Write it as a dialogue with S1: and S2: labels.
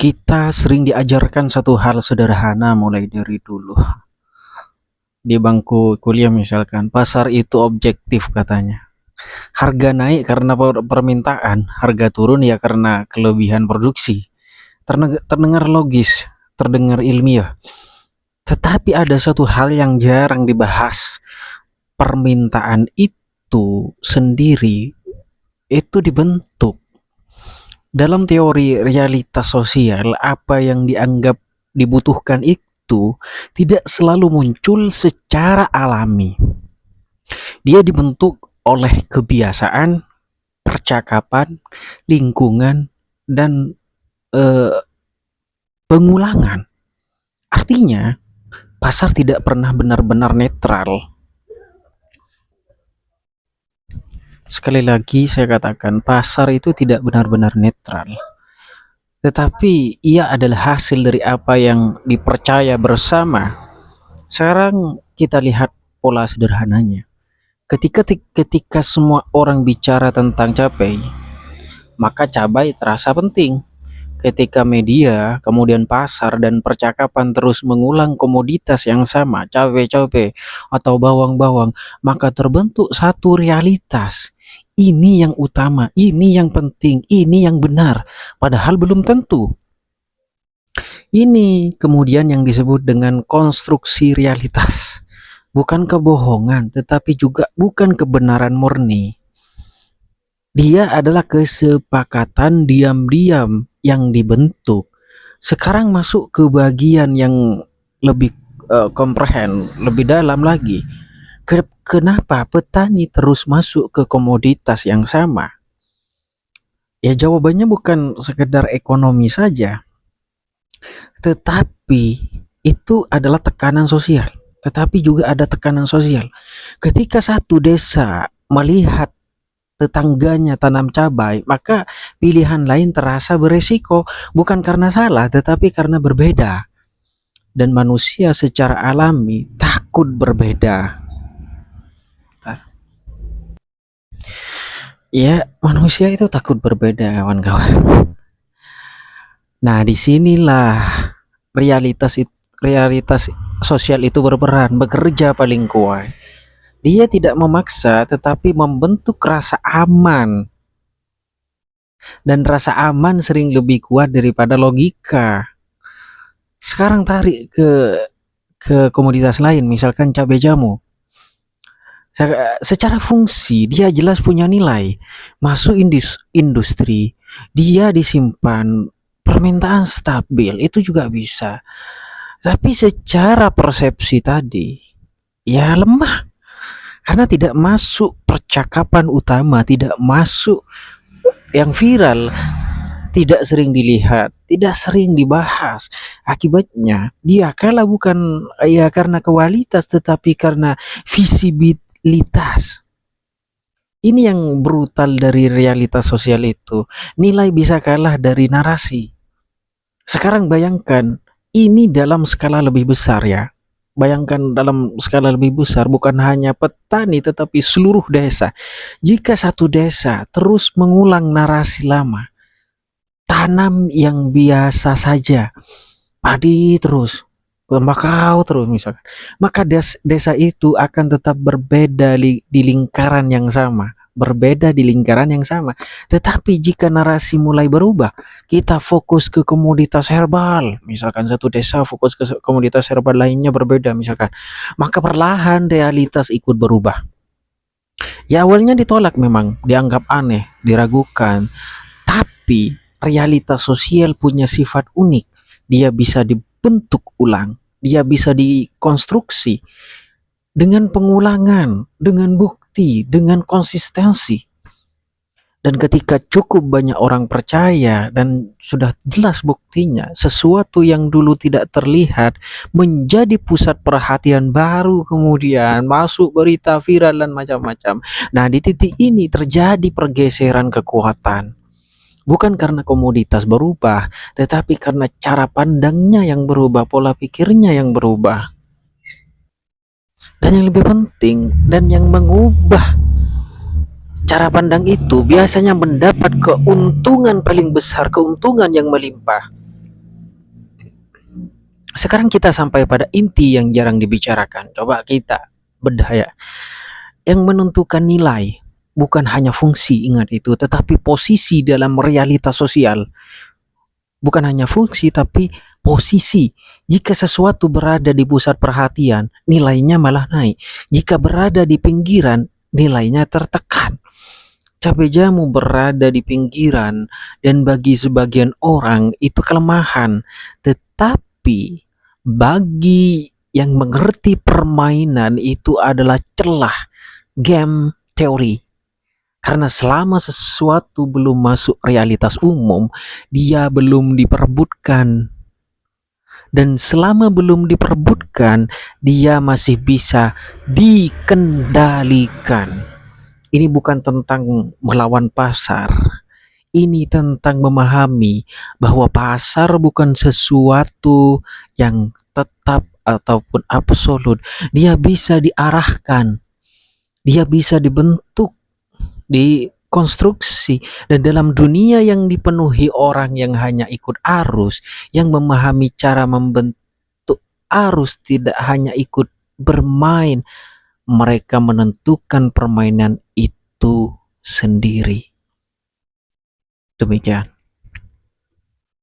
S1: Kita sering diajarkan satu hal sederhana mulai dari dulu. Di bangku kuliah misalkan, pasar itu objektif katanya. Harga naik karena permintaan, harga turun ya karena kelebihan produksi. Terdengar logis, terdengar ilmiah. Tetapi ada satu hal yang jarang dibahas. Permintaan itu sendiri itu dibentuk. Dalam teori realitas sosial, apa yang dianggap dibutuhkan itu tidak selalu muncul secara alami. Dia dibentuk oleh kebiasaan, percakapan, lingkungan, dan eh, pengulangan. Artinya, pasar tidak pernah benar-benar netral. Sekali lagi saya katakan, pasar itu tidak benar-benar netral. Tetapi ia adalah hasil dari apa yang dipercaya bersama. Sekarang kita lihat pola sederhananya. Ketika semua orang bicara tentang cabai, maka cabai terasa penting. Ketika media, kemudian pasar dan percakapan terus mengulang komoditas yang sama, cabai-cabai atau bawang-bawang, maka terbentuk satu realitas. Ini yang utama, ini yang penting, ini yang benar, padahal belum tentu. Ini kemudian yang disebut dengan konstruksi realitas. Bukan kebohongan, tetapi juga bukan kebenaran murni. Dia adalah kesepakatan diam-diam yang dibentuk. Sekarang masuk ke bagian yang lebih komprehen, lebih dalam lagi. Kenapa petani terus masuk ke komoditas yang sama? Ya jawabannya bukan sekedar ekonomi saja, tetapi itu adalah tekanan sosial. Tetapi juga ada tekanan sosial. Ketika satu desa melihat tetangganya tanam cabai, maka pilihan lain terasa beresiko, bukan karena salah, tetapi karena berbeda. Dan manusia secara alami takut berbeda. Ya, manusia itu takut berbeda, kawan-kawan. Nah, disinilah realitas sosial itu berperan, bekerja paling kuat. Dia tidak memaksa, tetapi membentuk rasa aman. Dan rasa aman sering lebih kuat daripada logika. Sekarang tarik ke komoditas lain, misalkan cabai jamu. Secara fungsi dia jelas punya nilai. Masuk industri, dia disimpan, permintaan stabil, itu juga bisa. Tapi secara persepsi tadi, ya lemah. Karena tidak masuk percakapan utama, tidak masuk yang viral, tidak sering dilihat, tidak sering dibahas. Akibatnya dia kalah bukan ya karena kualitas, tetapi karena visibilitas. Ini yang brutal dari realitas sosial itu. Nilai bisa kalah dari narasi. Sekarang bayangkan, ini dalam skala lebih besar ya. Bayangkan dalam skala lebih besar, bukan hanya petani tetapi seluruh desa. Jika satu desa terus mengulang narasi lama, tanam yang biasa saja, padi terus, tembakau terus misalkan, maka desa itu akan tetap berbeda di lingkaran yang sama. Berbeda di lingkaran yang sama. Tetapi jika narasi mulai berubah, kita fokus ke komoditas herbal, misalkan satu desa fokus ke komoditas herbal lainnya berbeda misalkan, maka perlahan realitas ikut berubah. Ya awalnya ditolak, memang dianggap aneh, diragukan, tapi realitas sosial punya sifat unik. Dia bisa dibentuk ulang, dia bisa dikonstruksi dengan pengulangan, dengan bukti, dengan konsistensi. Dan ketika cukup banyak orang percaya dan sudah jelas buktinya, sesuatu yang dulu tidak terlihat menjadi pusat perhatian baru, kemudian masuk berita viral dan macam-macam. Nah, di titik ini terjadi pergeseran kekuatan. Bukan karena komoditas berubah, tetapi karena cara pandangnya yang berubah, pola pikirnya yang berubah. Dan yang lebih penting, dan yang mengubah cara pandang itu biasanya mendapat keuntungan paling besar, keuntungan yang melimpah. Sekarang kita sampai pada inti yang jarang dibicarakan. Coba kita bedah ya. Yang menentukan nilai bukan hanya fungsi, ingat itu, tetapi posisi dalam realitas sosial. Bukan hanya fungsi, tapi posisi. Jika sesuatu berada di pusat perhatian, nilainya malah naik. Jika berada di pinggiran, nilainya tertekan. Cabai jamu berada di pinggiran dan bagi sebagian orang itu kelemahan. Tetapi bagi yang mengerti permainan itu adalah celah game teori. Karena selama sesuatu belum masuk realitas umum, dia belum diperebutkan. Dan selama belum diperebutkan, dia masih bisa dikendalikan. Ini bukan tentang melawan pasar. Ini tentang memahami bahwa pasar bukan sesuatu yang tetap ataupun absolut. Dia bisa diarahkan, dia bisa dibentuk, dikonstruksi. Dan dalam dunia yang dipenuhi orang yang hanya ikut arus, yang memahami cara membentuk arus, tidak hanya ikut bermain, mereka menentukan permainan itu sendiri. Demikian.